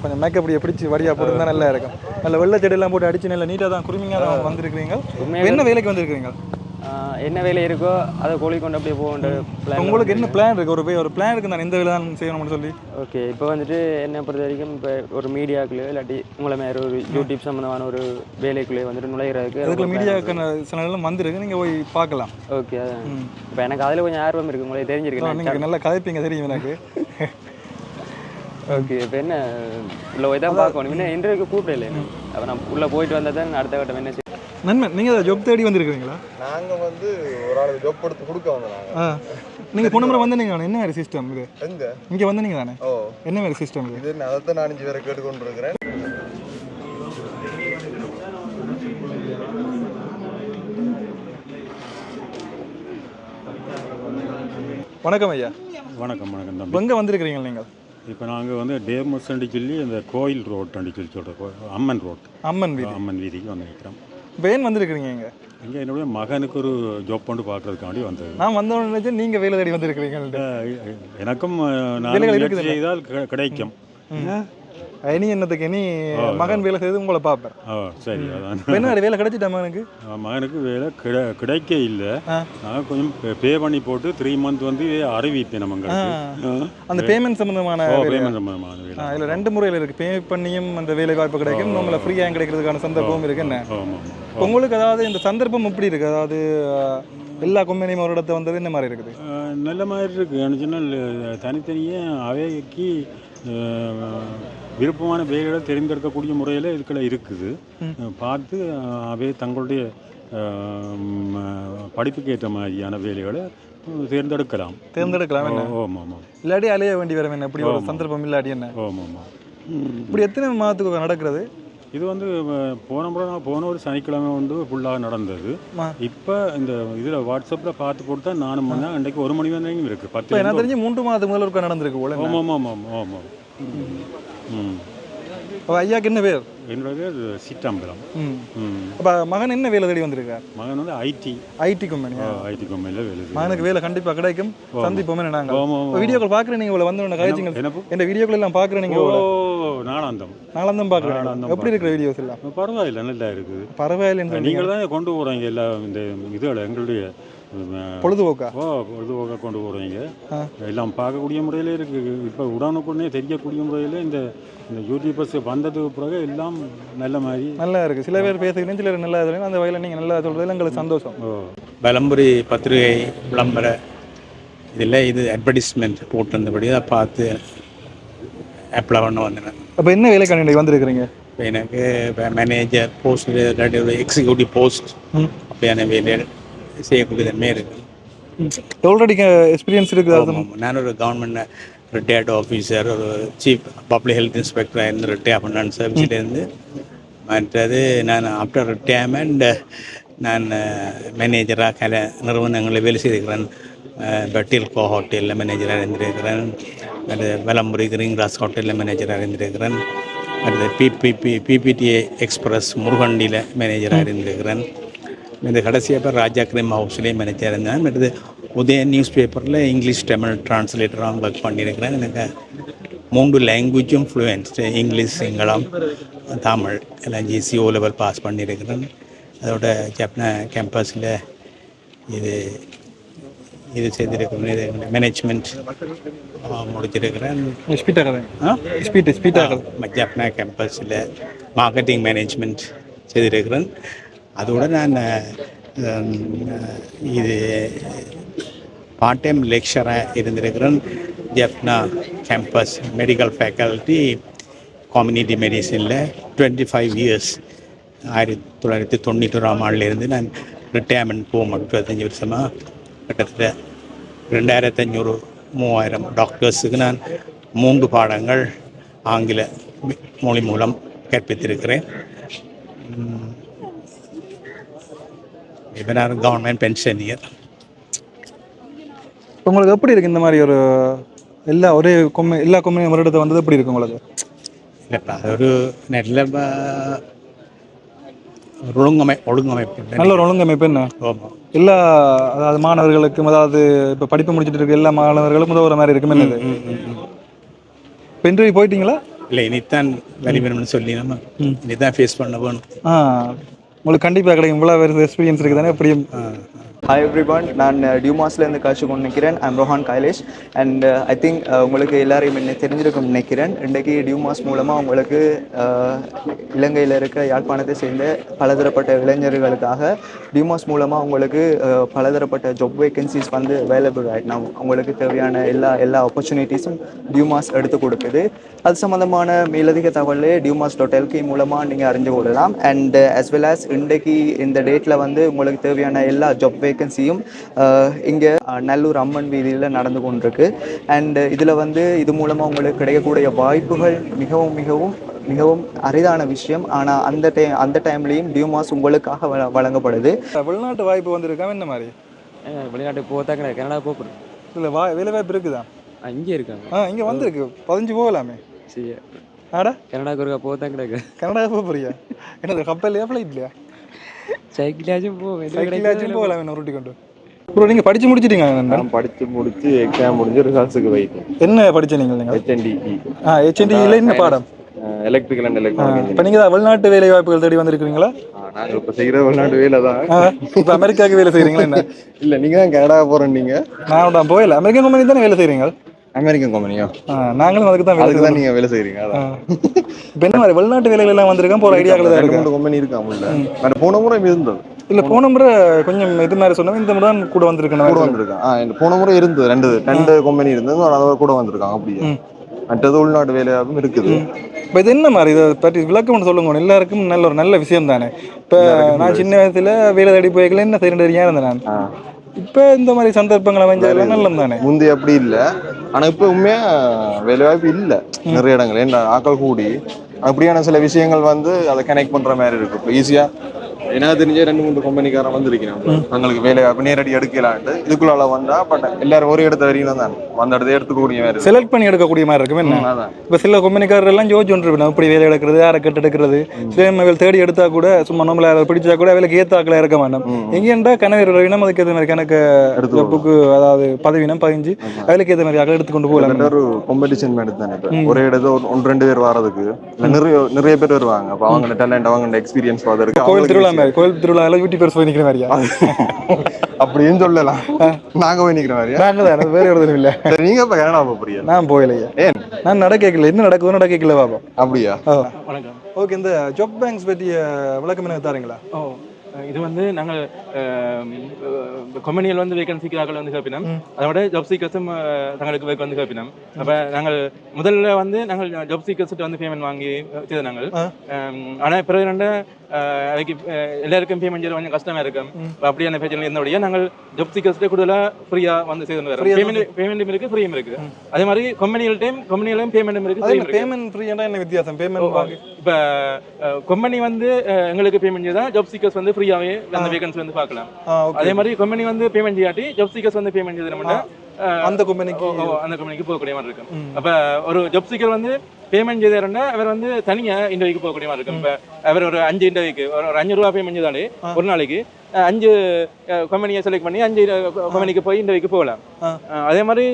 கொஞ்சம் மேக்கப் அப்படியே பிடிச்சி வடியாக போட்டு நல்லா இருக்கும். நல்ல வெள்ளை செடியெல்லாம் போட்டு அடிச்சு நல்லா நீட்டாக தான் குருமிங்க தான் வந்திருக்கிறீங்க. என்ன வேலைக்கு வந்திருக்கிறீங்க? என்ன வேலை இருக்கோ அதை கோழி கொண்டு அப்படியே போக. உங்களுக்கு என்ன பிளான் இருக்குது? ஒரு பிளான் இருக்குது நான் இந்த வேலை தான் செய்யணும்னு சொல்லி. ஓகே, இப்போ வந்துட்டு என்னை பொறுத்த வரைக்கும் இப்போ ஒரு மீடியாக்குள்ளேயோ இல்லாட்டி உங்களை மாதிரி ஒரு யூடியூப் சம்மந்தமான ஒரு வேலைக்குள்ளேயே வந்துட்டு நுழைகிறதுக்கு அதுக்குள்ள மீடியாவுக்கு சில நேரம் வந்துருக்கு, நீங்கள் போய் பார்க்கலாம். ஓகே, அதான் இப்போ எனக்கு அதில் கொஞ்சம் ஆர்வம் இருக்குது. உங்களை தெரிஞ்சிருக்கேன், நீங்கள் நல்லா கதைப்பீங்க தெரியும் எனக்கு. ஓகே, இப்போ என்ன உள்ள போய் தான் பார்க்கணும். இன்னும் இன்டர்வியூக்கு கூப்பிடல என்ன. அப்போ நான் உள்ளே போயிட்டு வந்தால் தான் அடுத்த கட்டம் என்ன செய்ய. நண்பன், நீங்கள் அதை ஜாப் தேடி வந்துருக்கிறீங்களா? நாங்கள் வந்து ஒரு ஆளுக்கு ஜாப் எடுத்து கொடுக்க வந்தோம். நீங்கள் போன முறை வந்து நீங்கள் என்ன மாதிரி சிஸ்டம் இது? எங்கே இங்கே வந்து நீங்கள் தானே? ஓ, என்ன மாதிரி சிஸ்டம் இது? இது அதைத்தான் நான் 5 பேரை கேட்டுக்கொண்டு இருக்கிறேன். வணக்கம் ஐயா. வணக்கம் வணக்கம் தம்பி. எங்கே வந்திருக்கிறீங்க நீங்கள்? இப்போ நாங்கள் வந்து டேமஸ்ன்னு சொல்லி இந்த கோயில் ரோட்டுன்னு சொல்லி சொல்கிறோம், அம்மன் ரோட், அம்மன் வீதிக்கு வந்து நிற்கிறோம். இப்போ ஏன் வந்திருக்கிறீங்க இங்கே? இங்கே என்னுடைய மகனுக்கு ஒரு ஜாப் பண்ணி பார்க்கறதுக்காண்டி வந்தது. நான் வந்தோடனே நீங்கள் வேலை தேடி வந்திருக்கிறீங்க. எனக்கும் நான் செய்தால் கிடைக்கும். இனி என்னத்துக்கு இனி மகன் வேலை செய்து உங்களை பார்ப்பேன். சரி, அதான். என்ன வேலை கிடைச்சிட்டா மகனுக்கு? மகனுக்கு வேலை கிடைக்க இல்லை. நான் கொஞ்சம் பே பண்ணி போட்டு 3 மந்த் வந்து அறிவிப்பேன் நம்மங்களுக்கு. அந்த பேமெண்ட் சம்பந்தமான வேலை இதில் 2 முறையில் இருக்குது. பே பண்ணியும் அந்த வேலை வாய்ப்பு கிடைக்கும், நம்மளை ஃப்ரீயாக கிடைக்கிறதுக்கான சந்தர்ப்பமும் இருக்குது. என்ன உங்களுக்கு அதாவது இந்த சந்தர்ப்பம் எப்படி இருக்குது? அதாவது எல்லா கம்பெனியும் ஒரு இடத்த வந்தது என்ன மாதிரி இருக்குது? நல்ல மாதிரி இருக்குது. சொன்னால் தனித்தனியே அவைக்கு விருப்பமான வேலைகளை தேர்ந்தெடுக்கக்கூடிய முறையில் இதுக்குள்ள இருக்குது. பார்த்து அவை தங்களுடைய படிப்புக்கு ஏற்ற மாதிரியான வேலைகளை தேர்ந்தெடுக்கலாம். ஆமாம் ஆமாம். இல்லாட்டி அலைய வேண்டி வரும். என்ன இப்படி ஒரு சந்தர்ப்பம் இல்லாட்டி என்ன? ஆமாம் ஆமாம். இப்படி எத்தனை மாதத்துக்கு நடக்கிறது? இது வந்து போன ஒரு சனிக்கிழமை வந்து ஃபுல்லாக நடந்தது. இப்போ இந்த இதில் வாட்ஸ்அப்பில் பார்த்து போட்டு தான் நானும் பண்ணேன். அன்றைக்கு 1 மணி வரைக்கும் இருக்குது. 10 என்ன தெரிஞ்சு 3 மாதத்துக்கு முதல்ல இருக்க நடந்திருக்கு போல. ஆமாம் ஆமாம் ஆமாம். ஐயாக்கு என்ன பேர்? என்னோட பேர் சிற்றம்பலம். அப்போ மகன் என்ன வேலை தேடி வந்திருக்கார்? மகன் வந்து ஐடி கம்பெனியில் வேலை. மகனுக்கு வேலை கண்டிப்பாக கிடைக்கும். சந்திப்போமே. நாங்கள் வீடியோக்கள் பார்க்குறேன். நீங்கள் வந்தோடனே கழிச்சிங்க. இந்த வீடியோக்கள் எல்லாம் பார்க்குறேன். நீங்கள் நாளாந்தம் பார்க்குறேன். எப்படி இருக்கிற வீடியோஸ் எல்லாம்? பரவாயில்ல, நல்லா இருக்குது. பரவாயில்ல. நீங்கள் தான் கொண்டு போகிறீங்க எல்லாம் இந்த இதுகளை எங்களுடைய பொழுதுபோக்காக கொண்டு போகிறீங்க. எல்லாம் பார்க்கக்கூடிய முறையில் இருக்குது. இப்போ உடனுக்குடனே தெரியக்கூடிய முறையில் இந்த யூடியூபர்ஸ் வந்ததுக்கு பிறகு எல்லாம் நல்ல மாதிரி நல்லா இருக்குது. சில பேர் பேசுகிறேன், சிலர் நல்லா சொல்லுங்க. அந்த வகையில் நீங்கள் நல்லா சொல்கிறதுல எங்களுக்கு சந்தோஷம். விளம்பரி பத்திரிகை விளம்பர இதில் இது அட்வர்டைஸ்மெண்ட் போட்டிருந்தபடி அதை பார்த்து அப்ளை பண்ண வந்தேன். அப்போ என்ன வேலைக்கான வந்திருக்கிறீங்க? இப்போ எனக்கு இப்போ மேனேஜர் போஸ்ட், எக்ஸிக்யூட்டிவ் போஸ்ட் அப்படியான வேலைகள் செய்யக்கூடிய தன்மை இருக்குது. ஆல்ரெடி எக்ஸ்பீரியன்ஸ் இருக்குது. நான் ஒரு கவர்மெண்ட் ரிட்டையர்ட் ஆஃபீஸர், ஒரு சீஃப் பப்ளிக் ஹெல்த் இன்ஸ்பெக்டராக இருந்து ரிட்டையர் பண்ணான் சர்வீஸ்லேருந்து. மற்றது நான் ஆஃப்டர் ரிட்டையர்மெண்ட் நான் மேனேஜராக சில நிறுவனங்களில் வேலை செய்திருக்கிறேன். இப்போ டில்கோ ஹோட்டலில் மேனேஜராக இருந்திருக்கிறேன். அது விளம்பரி கிரீன் கிராஸ் ஹோட்டலில் மேனேஜராக இருந்திருக்கிறேன். அடுத்து பிபிடிஏ எக்ஸ்பிரஸ் முருகண்டியில் மேனேஜராக இருந்திருக்கிறேன். இந்த கடைசியாக பேர் ராஜா கிரீம் ஹவுஸ்லேயே மேனேஜராக இருந்தேன். மற்றது உதய நியூஸ் பேப்பரில் இங்கிலீஷ் தமிழ் டிரான்ஸ்லேட்டராக ஒர்க் பண்ணியிருக்கிறேன். எனக்கு 3 லாங்குவேஜும் ஃப்ளூயன்ட், இங்கிலீஷ், சிங்களம், தமிழ் எல்லாம் ஜிசி ஓ லெவல் பாஸ் பண்ணியிருக்கிறேன். அதோட ஜப்னா கேம்பஸில் இது செய்திருக்கிறேன், இது மேனேஜ்மெண்ட் முடிச்சிருக்கிறேன். ஜப்னா கேம்பஸில் மார்க்கெட்டிங் மேனேஜ்மெண்ட் செய்திருக்கிறேன். அதோட நான் இது பார்ட் டைம் லெக்சராக இருந்திருக்கிறேன். Jaffna campus medical faculty community மெடிசனில் 25 இயர்ஸ். 1991ஆம் ஆண்டிலிருந்து நான் ரிட்டையர்மெண்ட் போகும் 25 வருஷமாக கிட்டத்தட்ட 2500-3000 டாக்டர்ஸுக்கு நான் 3 பாடங்கள் ஆங்கில மொழி மூலம் கற்பித்திருக்கிறேன். இப்போ நான் கவர்மெண்ட் பென்ஷனியர். உங்களுக்கு எப்படி இருக்குது இந்த மாதிரி ஒரு எல்லா கொம்யூனி வருடத்தை வந்தது எப்படி இருக்குது உங்களுக்கு? இல்லைப்பா, அது ஒரு நல்ல ஒழுங்கமைப்பு, நல்ல ஒரு ஒழுங்கமைப்பு. என்ன எல்லா அதாவது மாணவர்களுக்கும், அதாவது இப்போ படிப்பு முடிச்சுட்டு இருக்க எல்லா மாணவர்களுக்கும் உதவுற மாதிரி இருக்குமே. என்னது இப்போ இன்டர்வியூ போயிட்டீங்களா? இல்லை, இனித்தான் வெளிவரணும்னு சொல்லி நம்ம இனிதான் ஃபேஸ் பண்ண வேணும். உங்களுக்கு கண்டிப்பாக கிடைக்கும். இவ்வளோ வேறு எக்ஸ்பீரியன்ஸ் இருக்குது தானே எப்படியும். ஹாய் எவ்ரிவன், நான் டியூமாஸ்லேருந்து காய்ச்சி கொண்டு நிற்கிறேன். I'm Rohan Kailash. And I think உங்களுக்கு எல்லாரையும் என்ன தெரிஞ்சிருக்கும் நினைக்கிறேன். இன்றைக்கு டியூமாஸ் மூலமாக உங்களுக்கு இலங்கையில் இருக்க யாழ்ப்பாணத்தை சேர்ந்த பலதரப்பட்ட இளைஞர்களுக்காக டியூமாஸ் மூலமாக உங்களுக்கு பலதரப்பட்ட ஜாப் வேக்கன்சிஸ் வந்து அவைலபிள் ஆகிட்டு உங்களுக்கு தேவையான எல்லா ஆப்பர்ச்சுனிட்டிஸும் டியூமாஸ் எடுத்து கொடுக்குது. அது சம்மந்தமான மேலதிக தகவலே diumas.lk மூலமாக நீங்கள் அறிஞ்சு கொள்ளலாம். அண்ட் as well as இன்றைக்கு இந்த டேட்டில் வந்து உங்களுக்கு தேவையான எல்லா ஜாப் வேக்கன்சியும் இங்கே நல்லூர் அம்மன் வீதியில் நடந்து கொண்டிருக்கு. அண்ட் இதில் வந்து இது மூலமாக உங்களுக்கு கிடைக்கக்கூடிய வாய்ப்புகள் மிகவும் மிகவும் மிகவும் அரிதான விஷயம். ஆனால் அந்த டைம்லேயும் டியூமாஸ் உங்களுக்காக வழங்கப்படுது. வெளிநாட்டு வாய்ப்பு வந்திருக்காம என்ன மாதிரி? வெளிநாட்டு போகிறதா கிடையாது, கனடா போகணும். இல்லை வேலை வாய்ப்பு இருக்குதா? இங்கே இருக்காங்க. இங்கே வந்திருக்கு, 15 போகலாமே. சரி, ஆடா கனடாக்கு ஒருக்கா போகிறதா கிடையாது. கனடா போக போறியா? என்னது கப்பல்லையா ஃப்ளைட்லையா? சைக்கிளாச்சும் போவேன், சைக்கிளாச்சும் போகலாம். என்ன உருட்டி கொண்டு ப்ரோ, நீங்கள் படித்து முடிச்சிட்டீங்க? நான் படித்து முடிச்சு எக்ஸாம் முடிஞ்சு ரிசல்ட்ஸுக்கு வைக்கும். என்ன படிச்ச நீங்கள்? HNDE. HNDEல என்ன பாடம்? Electrical and electronic. இப்போ நீங்கள் தான் வெளிநாட்டு வேலை வாய்ப்புகள் தேடி வந்திருக்கிறீங்களா? நாங்கள் இப்போ செய்கிற வெளிநாட்டு வேலை தான். இப்போ அமெரிக்காவுக்கு வேலை செய்கிறீங்களா? என்ன இல்லை, நீங்கள் தான் கனடா போகிறேன். நீங்கள்? நான் தான் போகல. அமெரிக்கன் கம்பெனி தானே வேலை செய்கிறீங்க? அமெரிக்கன் கம்பெனியா? நாங்களும் அதுக்கு தான் நீங்கள் வேலை செய்கிறீங்க. இப்போ என்ன மாதிரி வெளிநாட்டு வேலைகள் எல்லாம் வந்திருக்கேன் போகிற ஐடியாக்கள் தான் இருக்கு. கம்பெனி இருக்காமல்ல, நான் போன முறை இருந்தது. இல்லை, போன முறை கொஞ்சம் இது மாதிரி சொன்னோம். இந்த முறை தான் கூட வந்திருக்கேன். போன முறை இருந்தது, ரெண்டு கம்பெனி இருந்தது, அதை கூட வந்திருக்காங்க. அப்படியே மற்றது உள்நாட்டு வேலையாகவும் இருக்குது. இப்போ இது என்ன மாதிரி இதை பற்றி விளக்கம் சொல்லுங்க. எல்லாருக்கும் நல்ல விஷயம் தானே. இப்போ நான் சின்ன வயசுல வேலை தேடி போய்க்கல என்ன செய்யறியா இருந்தேன் நான். இப்போ இந்த மாதிரி சந்தர்ப்பங்களை அமைஞ்சதெல்லாம் நல்லது தானே. முந்தி அப்படி இல்லை, ஆனால் இப்போ உண்மையா வேலை வாய்ப்பு இல்லை நிறைய இடங்கள். ஏன்னா ஆக்கள் கூடி அப்படியான சில விஷயங்கள் வந்து அதை கனெக்ட் பண்ற மாதிரி இருக்கு. இப்போ ஈஸியா என்ன தெரிஞ்ச 2-3 கம்பெனிக்காரன் வந்திருக்கிறேன். தங்களுக்கு வேலை வாய்ப்பு நேரடி எடுக்கலான்ட்டு இதுக்குள்ள வந்தா பட் எல்லாரும் ஒரு இடத்த வரைக்கும் தான் அந்த இடத்த எடுத்துக்கூடிய மாதிரி செலக்ட் பண்ணி எடுக்கக்கூடிய மாதிரி இருக்கும். என்ன இப்போ சில கம்பெனிக்காரர் எல்லாம் யோசிச்சுட்டு இப்படி வேலை எடுக்கிறது, யாரை கட்டு எடுக்கிறது, வேலை தேடி எடுத்தா கூட சும்மா நம்மள பிடிச்சா கூட வேலைக்கு ஏத்தாக்களை இருக்க வேண்டாம். எங்கேண்டா கணவர் இனம் அதுக்கு ஏற்ற மாதிரி கணக்கு எடுத்து, அதாவது பதவினம் 15 வேலைக்கு ஏற்ற மாதிரி அகலை எடுத்துக்கொண்டு போகலாம். ஒரு காம்படிஷன் மாதிரி தானே. ஒரே இடத்துல 1-2 பேர் வர்றதுக்கு நிறைய பேர் வருவாங்க. அப்போ அவங்க டேலண்ட், அவங்க எக்ஸ்பீரியன்ஸ் பார்த்துருக்கு. கோயில் திருவிழாவில் யூடி பேர் போய் நிற்கிற மாதிரியா? அப்படின்னு சொல்லலாம். நாங்க போய் நிற்கிற மாதிரியா? நாங்க தான், வேற ஒருத்தரும் இல்லை. நீங்க இப்ப கனடா போறீங்க? நான் போகலையா. ஏன்? நான் நடக்கல. என்ன நடக்குதுன்னு நடக்கல பாப்போம். அப்படியா? வணக்கம். ஓகே, இந்த ஜாப் பேங்க்ஸ் பற்றிய விளக்கம் என்ன தாருங்களா? இது வந்து நாங்கள் கம்பெனியில் வந்து வேகன்சிக்காக வந்து கேட்பினோம். அதோட ஜாப் சீக்கர்ஸும் தங்களுக்கு வேக் வந்து கேட்பினோம். அப்போ நாங்கள் முதல்ல வந்து நாங்கள் ஜாப் சீக்கர்ஸ்ட்டு வந்து பேமெண்ட் வாங்கி செய்த நாங்கள். ஆனால் பிறகு அதுக்கு எல்லாருக்கும் பேமெண்ட் செய்ய கொஞ்சம் கஷ்டமாக இருக்கும். அப்படியான பிரச்சனை இருந்தபடியே நாங்கள் ஜாப் சீக்கர்ஸ்ட்டே கூடுதலாக ஃப்ரீயாக வந்து செய்து வரோம். பேமெண்ட்டும் இருக்குது, ஃப்ரீயும் இருக்குது. அதே மாதிரி கம்பெனியிலும் பேமெண்ட்டும் இருக்குது. பேமெண்ட் ஃப்ரீயாக என்ன வித்தியாசம்? பேமெண்ட் இப்போ கம்பெனி வந்து எங்களுக்கு பேமெண்ட் செய்தால் ஜாப் சீக்கர்ஸ் வந்து ஃப்ரீயாகவே அந்த வேகன்சி வந்து பார்க்கலாம். அதே மாதிரி கம்பெனி வந்து பேமெண்ட் செய்யாட்டி ஜாப் சீக்கர்ஸ் வந்து பேமெண்ட் செய்யணும்னா அந்த கம்பெனிக்கு போகக்கூடிய மாதிரி இருக்கும். அப்போ ஒரு ஜாப் சீக்கர் வந்து பேமெண்ட் செய்தாருன்னா அவர் வந்து தனியாக இன்டர்வியூக்கு போகக்கூடிய மாதிரி இருக்கும். இப்போ அவர் ஒரு 5 இன்டர்வியூக்கு ஒரு 5 ரூபா பேமெண்ட் செய்தாலே ஒரு நாளைக்கு 5 கம்பெனியை செலக்ட் பண்ணி 5 கம்பெனிக்கு போய் இன்டர்வியூக்கு போகலாம். அதே மாதிரி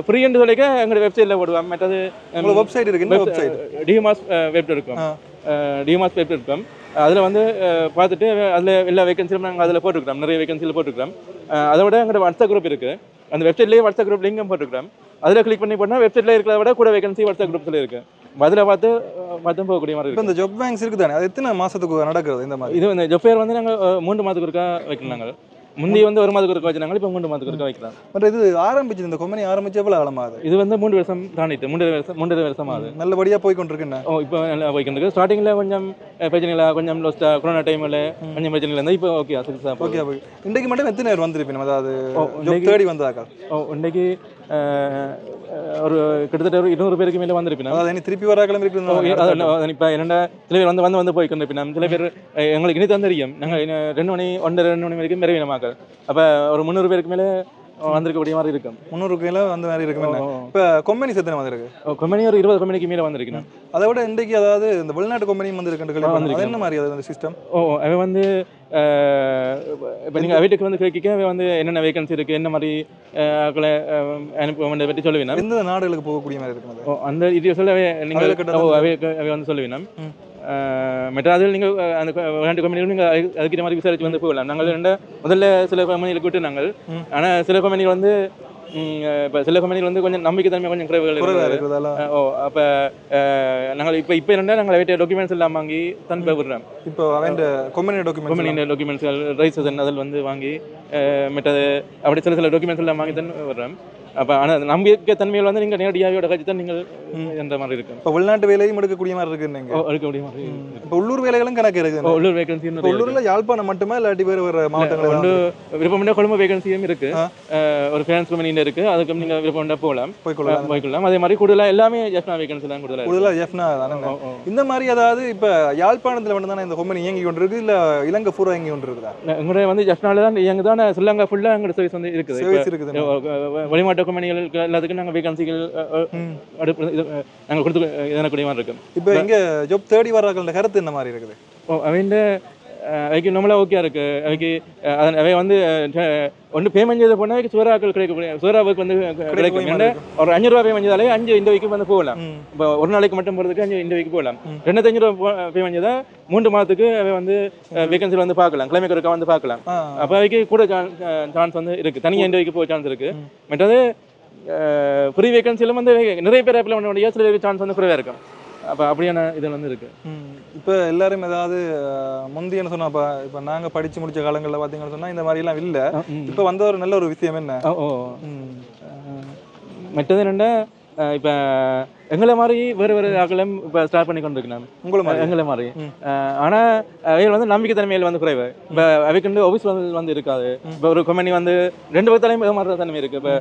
ஃப்ரீ என்று சொல்லிக்க எங்களோட வெப்சைட்டில் போடுவோம். மற்றது வெப்சைட் இருக்கு, டிமாஸ் வெப் இருக்கும். டிமாஸ் வெப் இருக்கும். அதில் வந்து பார்த்துட்டு அதில் எல்லா வேகன்சியும் நாங்கள் அதில் போட்டுருக்கிறோம். நிறைய வேகன்சியில் போட்டுருக்கிறோம். அதை விட எங்களோட வாட்ஸ்அப் குரூப் இருக்குது. அந்த வெப்சைட்லேயே வாட்ஸ்அப் குரூப் லிங்கும் போட்டுருக்கிறோம். அதில் கிளிக் பண்ணி போனால் வெப்சைட்டில் இருக்கிறத விட கூட வேகன்சி வாட்ஸ்அப் குரூப்ஸில் இருக்குது. அதில் பார்த்து போகக்கூடிய மாதிரி இப்போ இந்த ஜாப் பேங்க்ஸ் இருக்குது தானே, அது எத்தனை மாதத்துக்கு நடக்கிறது இந்த மாதிரி? இது இந்த ஜாப் ஃபேர் வந்து நாங்கள் 3 மாதத்துக்கு ஒருக்கா வைக்கணும். நாங்கள் முந்தி வந்து 1 மாதத்துக்கு ஒருக்கா வச்சுனாங்க, இப்போ 3 மாதத்துக்கு ஒருக்கா வைக்கலாம். பட் இது ஆரம்பிச்சு இந்த கம்பெனி ஆரம்பிச்சு எவ்வளோ காலமாகுது? இது வந்து 3 வருஷம் தாண்டிட்டு 3 வருஷம் ஆகுது. நல்லபடியாக போய்கொண்டிருக்குண்ணா. இப்போ நல்லா போய்கொண்டிருக்கு. ஸ்டார்டிங்கில் கொஞ்சம் பிரச்சனைகளா, கொஞ்சம் லோஸ்ட்டாக கொரோனா டைமில் கொஞ்சம் பிரச்சனைகள் இருந்தால் இப்போ ஓகே ஓகே. இன்றைக்கு மட்டும் எத்தனை பேர் வந்திருப்பீங்க? அதாவது தேடி வந்தாக்கா இன்றைக்கு ஒரு கிட்டத்தட்ட ஒரு 200 பேருக்கு மேலே வந்திருப்பேன். அதாவது திருப்பி வர கிளம்பி இருக்கு. இப்போ என்னென்ன சில பேர் வந்து போய்க்கொண்டிருப்பேன். சில பேர் எங்களுக்கு இனி தெரியும். நாங்கள் 2 மணி 1:30 மணி வரைக்கும் நிறைவேணமாக்க. அப்போ ஒரு 300 பேருக்கு மேலே வந்திருக்கக்கூடிய மாதிரி இருக்கும். 300 மேலே வந்த மாதிரி இருக்குமே. இப்போ கம்பெனி எத்தனை வந்திருக்கு? கம்பெனி ஒரு 20 கம்பெனிக்கு மேலே வந்திருக்கேன். அதை விட இன்றைக்கு அதாவது இந்த வெளிநாட்டு கம்பெனியும் வந்திருக்கு. என்ன மாதிரி அது சிஸ்டம்? அவன் வந்து இப்போ நீங்கள் வீட்டுக்கு வந்து கேட்க அவன் வந்து என்னென்ன வேகன்சி இருக்குது, என்ன மாதிரி அனுப்ப பற்றி சொல்லுவீங்க. எந்த நாடுகளுக்கு போகக்கூடிய மாதிரி இருக்குது அந்த இது சொல்ல நீங்கள் அவை வந்து சொல்லுவீங்க. மெட்ராஸில் நீங்கள் அந்த 2 கம்பெனிகளும் நீங்கள் அதுக்கிட்ட மாதிரி விசாரிச்சு வந்து போகலாம். நாங்கள் முதல்ல சில கம்பெனிகளுக்கு விட்டு நாங்கள், ஆனால் சில கம்பெனிகள் வந்து இப்போ சில கம்பெனிகள் வந்து கொஞ்சம் நம்பிக்கைத்தன்மை கொஞ்சம் குறைவுகள் இருக்குது. அப்போ நாங்கள் இப்போ நாங்கள் வீட்டு டாக்குமெண்ட்ஸ் எல்லாம் வாங்கி தான் விடுறோம். இப்போ கம்பெனி டாக்குமெண்ட்ஸ்கள் ரைசன் அதில் வந்து வாங்கி மற்றது அப்படி சில டாக்குமெண்ட்ஸ் எல்லாம் வாங்கி தான் விடுறோம். அப்போ ஆனால் நம்பிக்கை தன்மையில் வந்து நீங்கள் நேரடியாக கட்சி தான் நீங்கள் என்ற மாதிரி இருக்கும். இப்போ வெளிநாட்டு வேலையும் எடுக்கக்கூடிய மாதிரி இருக்கு. எடுக்கக்கூடிய மாதிரி இப்போ உள்ளூர் வேலைகளும் கணக்கு இருக்குது. உள்ளூர் வேகன்சி உள்ளூரில் யாழ்ப்பாணம் மட்டுமே இல்லாட்டி வேறு மாவட்டங்கள் வந்து விருப்பம் கொழும்பு வேகன்சியும் இருக்குது. ஒரு ஃபைனான்ஸ் கம்பெனியில் இருக்குது. அதுக்கு நீங்கள் விருப்பம் போய்க்கொள்ளலாம். அதே மாதிரி கூடுதலாக எல்லாமே ஜெஃப்னா வேகன்சி தான் கூடுதலாக ஜெஃப்னா தானே. இந்த மாதிரி அதாவது இப்போ யாழ்ப்பாணத்தில் மட்டும் தானே இந்த கம்பெனி இயங்கி கொண்டு இருக்குது, இல்லை இலங்கை பூரா இயங்கி கொண்டு இருக்குதா? எங்களுடைய வந்து ஜெஃப்னால தான் இயங்குதான். ஸ்ரீலங்கா ஃபுல்லாக எங்களோட சர்வீஸ் வந்து இருக்குது. வெளிமாட்டு கம்பெனிகள் எல்லாத்துக்கும் நாங்கள் வேகன்சிகள் நாங்கள் கொடுத்து இதனக்கூடிய மாதிரி இருக்கும். இப்போ எங்கே ஜாப் தேடி வர்றாங்களோட கருத்து என்ன மாதிரி இருக்குது? அவங்க அவைக்கு நம்மளாக ஓகே இருக்கு. அவைக்கு அவை வந்து ஒன்று பேமெண்ட் செய்த போனால் சுவராக்கள் கிடைக்கக்கூடிய சுவராவுக்கு வந்து கிடைக்கும். ஒரு 5 ரூபா பேமெண்ட் செய்தாலே 5 இந்த வீக்கு வந்து போகலாம். இப்போ ஒரு நாளைக்கு மட்டும் போகிறதுக்கு 5 இந்த வீக்கு போகலாம். 205 ரூபா பேமெண்ட் செய்தால் 3 மாதத்துக்கு அவை வந்து வேகன்சியில் வந்து பார்க்கலாம், கிளைமேக் ஒருக்கா வந்து பார்க்கலாம். அப்போ அவைக்கு கூட சான்ஸ் வந்து இருக்குது. தனியாக இந்த வீக்கு போக சான்ஸ் இருக்குது. மற்றது ஃப்ரீ வேகன்சியிலும் வந்து நிறைய பேர் அப்ளை பண்ண முடியாது. சில சான்ஸ் வந்து குறைவாக இருக்கும். அப்போ அப்படியான இதில் வந்து இருக்குது. இப்போ எல்லாரும் ஏதாவது முந்தி என்ன சொன்னா, இப்போ நாங்கள் படித்து முடித்த காலங்களில் பார்த்தீங்கன்னு சொன்னால் இந்த மாதிரிலாம் இல்லை. இப்போ வந்த ஒரு நல்ல ஒரு விஷயம் என்ன? மற்றது என்னென்னா இப்போ எங்களை மாதிரி வேறு ஆக்களும் இப்போ ஸ்டார்ட் பண்ணி கொண்டு இருக்கேன். எங்களை மாதிரி ஆனால் அவைகள் வந்து நம்பிக்கை தன்மையில் வந்து குறைவு. இப்போ அவைக்கு வந்து ஆஃபீஸ் வந்து இருக்காது. இப்போ ஒரு கம்பெனி வந்து 2 பக்கத்தாலையும் மாறுற தன்மை இருக்குது. இப்போ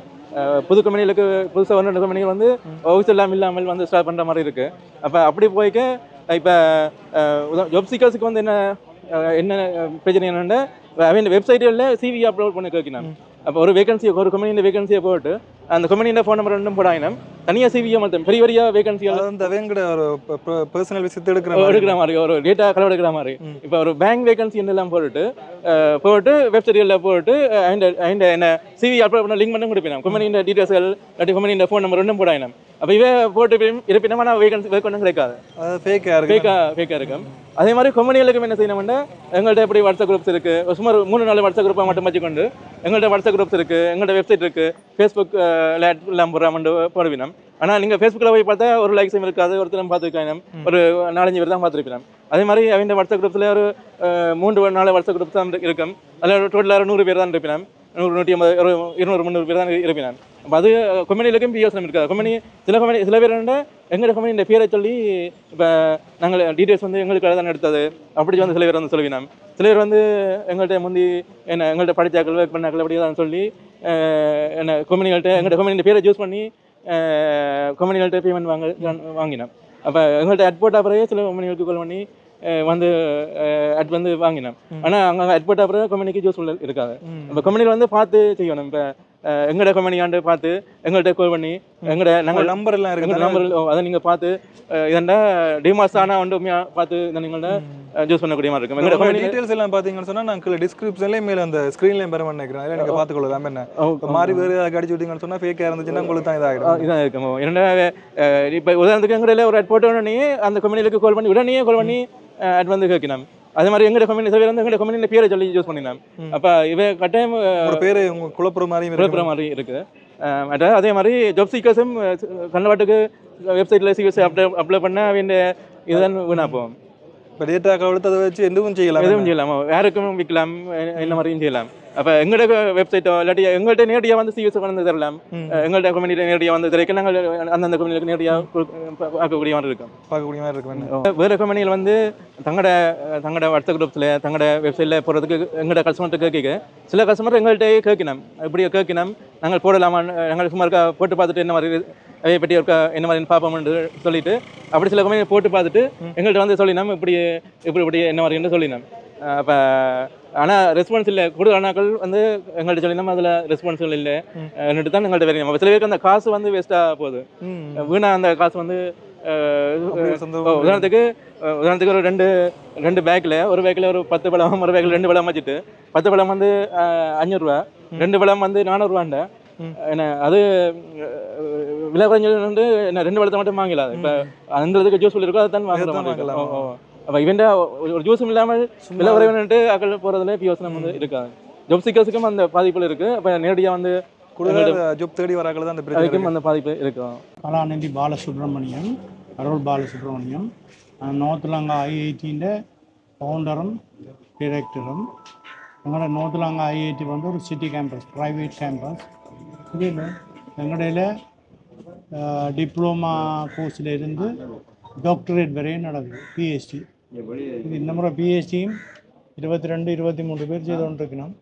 புது கம்பெனிகளுக்கு புதுசாக வந்து 2 கம்பெனிகள் வந்து ஆஃபீஸ் இல்லாமல் வந்து ஸ்டார்ட் பண்ணுற மாதிரி இருக்குது. அப்போ அப்படி போய்க்க இப்போ ஜாப் சீக்கர்ஸுக்கு வந்து என்ன பிரச்சனை என்னென்னா, அவங்க வெப்சைட்டில் சிவி அப்லோட் பண்ணி கேட்கணும். அப்போ ஒரு வேகன்சி ஒரு கம்பெனியில் வேகன்சியை போட்டு அந்த கம்பெனியில் ஃபோன் நம்பர் ரெண்டும் போடாயினம் தனியாக சிவியை மட்டும் பெரிய வேகன்சிகள் வந்து அவங்கட ஒரு பர்சனல் விஷயத்தை எடுக்கிற மாதிரி ஒரு டேட்டா கலவு எடுக்கிற மாதிரி. இப்போ ஒரு பேங்க் வேகன்சி எல்லாம் போட்டு வெப்சைட்டில் போட்டு என்ன சிவி அப்லோட் பண்ண லிங்க் மட்டும் கொடுப்பினோம். கம்பெனியின் டீட்டெயில்ஸ்கள் இல்லாட்டி கம்பெனியின் ஃபோன் நம்பர் ரெண்டும் போடாயினம். அப்போ இவே போட்டு இருப்பினோம். ஆனால் வேகன்சி ஒன்றும் கிடைக்காது, ஃபேக்காக இருக்கும். அதே மாதிரி கம்பெனிகளுக்கும் என்ன செய்யணும்னா, எங்கள்கிட்ட எப்படி வாட்ஸ்அப் குரூப்ஸ் இருக்குது. சுமார் 3-4 வாட்ஸ்அப் குரூப்பை மட்டும் வச்சுக்கொண்டு எங்கள்கிட்ட வாட்ஸ்அப் குரூப்ஸ் இருக்குது, எங்கள்கிட்ட வெப்சைட் இருக்குது, ஃபேஸ்புக் எல்லாம் போடுவினோம். ஆனால் நீங்கள் ஃபேஸ்புக்கில் போய் பார்த்தா ஒரு லைக்ஸும் இருக்காது, ஒருத்தரும் பார்த்துருக்காங்க, ஒரு 4-5 பேர் தான் பார்த்துருப்பினோம். அதே மாதிரி அவங்க வாட்ஸ்அப் குரூப்ஸில் ஒரு 3-4 வாட்ஸ்அப் குரூப்ஸ் தான் இருக்கும். அதில் டோட்டலாக 100 பேர் தான் இருப்பினோம். 100-150 ஒரு 200-300 பேர் தான் இருப்பினான். அப்போ அது கம்பெனிகளுக்கும் யோசனை இருக்காது. சில பேர் எங்கள் கம்பெனி இந்த பேரை சொல்லி இப்போ நாங்கள் டீட்டெயில்ஸ் வந்து எங்களுக்கு தான் எடுத்தது அப்படி வந்து சில பேர் வந்து சொல்லுவினோம். சில பேர் வந்து எங்கள்கிட்ட முந்தி எங்கள்கிட்ட படித்தாக்கள் ஒர்க் பண்ணாக்கள் அப்படி தான் சொல்லி கம்பெனிகள்கிட்ட எங்கள்கிட்ட கம்பெனி பேரை யூஸ் பண்ணி கம்பெனிகள்கிட்ட பேமெண்ட் வாங்கினோம். அப்போ எங்கள்கிட்ட அட்போர்ட் அப்புறம் சில கம்பெனிகளுக்கு கால் பண்ணி வந்து அட் வந்து வாங்கினோம். ஆனால் அங்கே அட்போர்ட் அப்புறம் கம்பெனிக்கு யூஸ்ஃபுல் இருக்காது. இப்போ கம்பெனியில் வந்து பார்த்து செய்யணும். இப்போ எங்களோட கம்பெனியாண்டு பார்த்து எங்கள்கிட்ட கால் பண்ணி எங்களோட நாங்கள் நம்பர் எல்லாம் இருக்கு நம்பர் அதை நீங்கள் பார்த்து இதெண்டா டிமாஸ் ஆனால் வந்து உண்மையாக பார்த்து இதை நீங்களோட யூஸ் பண்ணக்கூடிய மாதிரி இருக்கும் எங்களோட கம்பெனி டீடைல்ஸ் எல்லாம் பார்த்தீங்கன்னு சொன்னால் நாங்கள் டிஸ்கிரிப்ஷன்லேயே மேலே அந்த ஸ்க்ரீன்லேயும் பெற நினைக்கிறேன் அதில் நீங்கள் பார்த்துக்கொள்ளலாம் என்ன மாறி வேறு அடிச்சு விட்டீங்கன்னு சொன்னால் ஃபேக்காக இருந்துச்சுன்னா உங்களுக்கு தான் இதாகிடும் இதாக இருக்கும் என்னடா இப்போ உதாரணத்துக்கு எங்கடையில் ஒரு ஆட் போட்ட உடனே அந்த கம்பெனிகளுக்கு கால் பண்ணி உடனே கால் பண்ணி ஆட் வந்து கேட்கணும் அதே மாதிரி எங்கட கம்பெனி சில பேர் வந்து எங்கட கம்பெனியில் பேரை சொல்லி யூஸ் பண்ணினேன் அப்போ இவ கட்டாயம் பேர் உங்கள் குழப்புற மாதிரி இருக்குது அதே மாதிரி ஜாப் சீக்கர்ஸும் கண்ணவாட்டுக்கு வெப்சைட்டில் சிஎஸ்சி அப்ளை பண்ண வேண்டிய இதுதான் வீணா போகும் இப்போ டேட்டா கவலத்தை அதை வச்சு எதுவும் செய்யலாம் யாருக்கும் விற்கலாம் என்ன மாதிரியும் செய்யலாம் அப்போ எங்களோட வெப்சைட்டோ இல்லாட்டி எங்கள்கிட்ட நேரடியாக வந்து சிஎஸ்சி கொண்டு தரலாம் எங்கள்கிட்ட கம்பெனியில் நேரடியாக வந்து திரைக்கு நாங்கள் அந்தந்த கம்பெனிகளுக்கு நேரடியாக பார்க்கக்கூடிய மாதிரி இருக்கும் வேறு கம்பெனியில் வந்து தங்களோட வாட்ஸ்அப் குரூப்ஸில் தங்களோட வெப்சைட்டில் போகிறதுக்கு எங்களோட கஸ்டமர்கிட்ட கேட்க சில கஸ்டமர் எங்கள்கிட்ட கேட்கணும் இப்படி கேட்கணும் நாங்கள் போடலாமா நாங்கள் சும்மா இருக்கா போட்டு பார்த்துட்டு என்ன மாதிரி அதை பற்றி இருக்கா என்ன மாதிரி பார்ப்போம்னு சொல்லிட்டு அப்படி சில கம்பெனி போட்டு பார்த்துட்டு எங்கள்கிட்ட வந்து சொல்லினோம் இப்படி என்ன மாதிரின்னு சொல்லினோம் அப்போ ஆனால் ரெஸ்பான்ஸ் இல்லை கூடுதல் அண்ணாக்கள் வந்து எங்கள்கிட்ட சொல்லினோம் அதில் ரெஸ்பான்ஸ்கள் இல்லை என்னட்டு தான் எங்கள்கிட்ட வேணும் சில பேருக்கு அந்த காசு வந்து வேஸ்ட்டாக போகுது வீணா அந்த காசு வந்து உதாரணத்துக்கு ஒரு ரெண்டு பேக்கில் ஒரு பேக்கில் ஒரு 10 பழம் ஒரு பேக்கில் 2 பழம் வச்சுட்டு 10 பழம் வந்து 500 ரூபா 2 பழம் வந்து 400 ரூபாண்ட என்ன அது விலை குறைஞ்சது வந்து என்ன 2 பழத்தை மட்டும் வாங்கலாம் இப்போ அந்த ஜூஸ் இருக்கோ அதை தான் வாங்கலாம் அப்போ இவன்ட ஒரு ஜூஸும் இல்லாமல் விலை குறைவுன்ட்டு அக்கள் போகிறதுல யோசனை வந்து இருக்காது ஜாப் சீக்கர்ஸுக்கும் அந்த பாதிப்புகள் இருக்குது அப்போ நேரடியாக வந்து கூடுதல் ஜாப் தேடி வராக்கள் தான் அந்த பாதிப்பு இருக்கும் கலாநிதி பாலசுப்ரமணியம் அருள் பாலசுப்ரமணியம் நோர்த்லாங்கா ஐஐடிൻ്റെ ஃபவுண்டரும் டைரக்டரும் ഞങ്ങളുടെ നോർത്തിലാങ്ക IIT வந்து ஒரு சிட்டி கேம்பஸ் ப்ரைவேட் கேம்பஸ் புரியல எங்கடையில் டிப்ளமா கோர்ஸில் இருந்து டாக்டரேட் வரையும் நடக்குது PhD இந்த முறை PhDயும் 22-23 பேர் செய்து கொண்டிருக்கணும்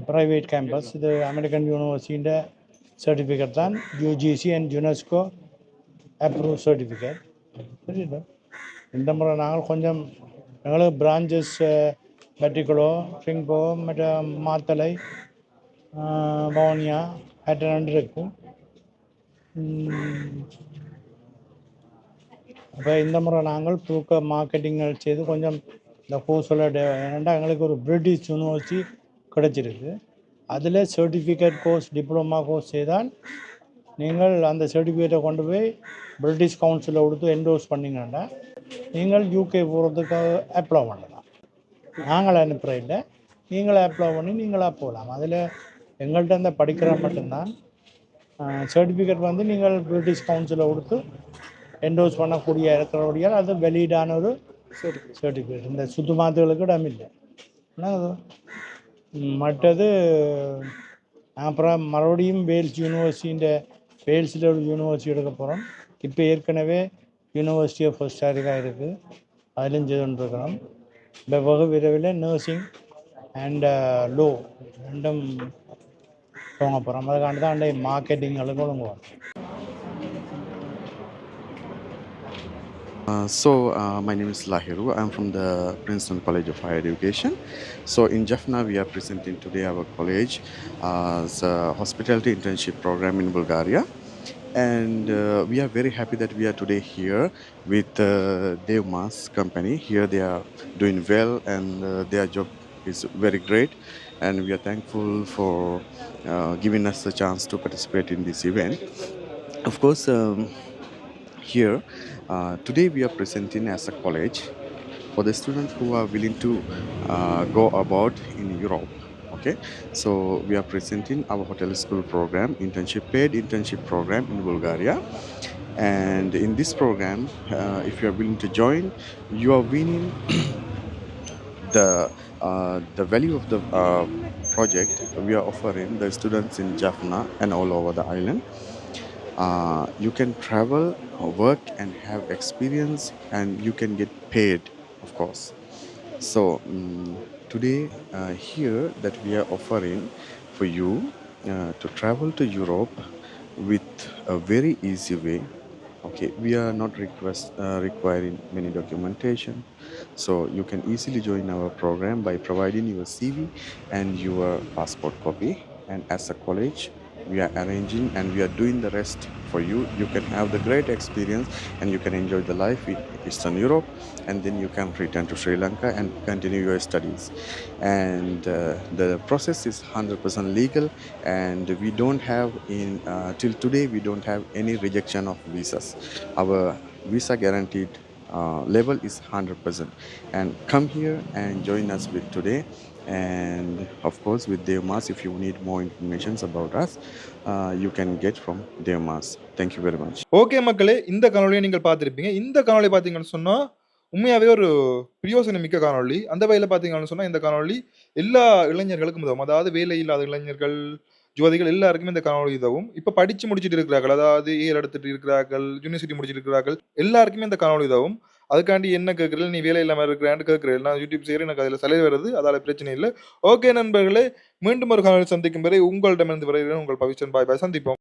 ப்ரைவேட் கேம்பஸ் இது அமெரிக்கன் யூனிவர்சிட்டிൻ്റെ സർട്ടിഫിക്കറ്റ് தான் UGC and UNESCO approve certificate புரியல இந்த முறை நாங்கள் கொஞ்சம் எங்களுக்கு பிரான்ச்சஸ் வெட்டிக்குளோ ட்ரிங்கோ மற்ற மாத்தலை வவுனியா ஹேட்டன் இருக்கும் அப்போ இந்த முறை நாங்கள் தூக்க மார்க்கெட்டிங்கள் செய்து கொஞ்சம் இந்த கோர்ஸில் ஏன்னா எங்களுக்கு ஒரு பிரிட்டிஷ் யூனிவர்சிட்டி கிடச்சிருக்கு அதில் சர்டிஃபிகேட் கோர்ஸ் டிப்ளமா கோர்ஸ் செய்தால் நீங்கள் அந்த சர்டிஃபிகேட்டை கொண்டு போய் பிரிட்டிஷ் கவுன்சிலில் கொடுத்து என்டோஸ் பண்ணிங்கன்னா நீங்கள் UK போகிறதுக்காக அப்ளை பண்ணலாம் நாங்கள் அனுப்புகிற இல்லை நீங்களே அப்ளை பண்ணி நீங்களாக போகலாம் அதில் எங்கள்கிட்ட இந்த படிக்கிற மட்டும்தான் சர்டிஃபிகேட் வந்து நீங்கள் பிரிட்டிஷ் கவுன்சிலில் கொடுத்து என்டோஸ் பண்ணக்கூடிய இருக்கிறபடியால் அது வெளியீடான ஒரு சர்டிஃபிகேட் இந்த சுத்து மாத்துகளுக்கு இடம் இல்லை மற்றது அப்புறம் மறுபடியும் வேல்ஸ் யூனிவர்சிட்டிൻ്റെ வேல்ஸில் ஒரு யூனிவர்சிட்டி எடுக்க போகிறோம் இப்போ ஏற்கனவே யூனிவர்சிட்டி ஆஃப் கோஸ்டாரிக்கா இருக்குது அதிலும் செய்து கொண்டிருக்கிறோம் இப்போ வெகு விரைவில் நர்சிங் அண்ட் லோ ரெண்டும் போங்க போகிறோம் அதுக்காண்டி தான் அந்த மார்க்கெட்டிங்களுக்கு ஒழுங்குவோம் My name is Lahiru. I'm from the Princeton College of Higher Education. So in Jaffna, we are presenting today our college as a hospitality internship program in Bulgaria. And we are very happy that we are today here with Devmas company. Here they are doing well and their job is very great. And we are thankful for giving us the chance to participate in this event. Of course, here today we are presenting as a college for the students who are willing to go abroad in Europe. Okay, so we are presenting our hotel school program, paid internship program in Bulgaria. And in this program, if you are willing to join, you are winning the value of the project we are offering the students in Jaffna and all over the island. You can travel, work and have experience, and you can get paid, of course. So today here that we are offering for you to travel to Europe with a very easy way. Okay, we are not requiring many documentation, so you can easily join our program by providing your CV and your passport copy. and as a college we are arranging and we are doing the rest for you. You can have the great experience and you can enjoy the life in Eastern Europe, and then you can return to Sri Lanka and continue your studies. And the process is 100% legal, and we don't have till today we don't have any rejection of visas. Our visa guaranteed level is 100%. And come here and join us with today. And of course with Devmas, if you need more information about us, you can get from Devmas. Thank you very much. Okay மக்களே, இந்த காணொலியை நீங்கள் பார்த்துருப்பீங்க. இந்த காணொலி பார்த்தீங்கன்னு சொன்னால் உண்மையாகவே ஒரு பிரயோசனம் மிக்க காணொலி. அந்த வகையில் பார்த்தீங்கன்னு சொன்னால் இந்த காணொலி எல்லா இளைஞர்களுக்கும் உதவும். அதாவது வேலை இல்லாத இளைஞர்கள், யுவதிகள் எல்லாருக்குமே இந்த காணொலி உதவும். இப்போ படித்து முடிச்சுட்டு இருக்கிறார்கள், அதாவது ஏர் எடுத்துட்டு இருக்கிறார்கள், யூனிவர்சிட்டி முடிச்சுட்டு இருக்கிறார்கள், எல்லாருக்குமே இந்த காணொலி உதவும். அதுக்காண்டி என்ன கேட்குறீங்க, நீ வேலை இல்லாமல் இருக்கிறான்னு கேட்குறேன். நான் யூடியூப் செய்கிறேன், எனக்கு அதில் செலவு வருது, அதால் பிரச்சனை இல்லை. ஓகே நண்பர்களே, மீண்டும் ஒரு காணொலி சந்திக்கும் வரை உங்களிடமிருந்து வரைகிறேன் உங்கள் பவிச்சன். பாய் பாய், சந்திப்போம்.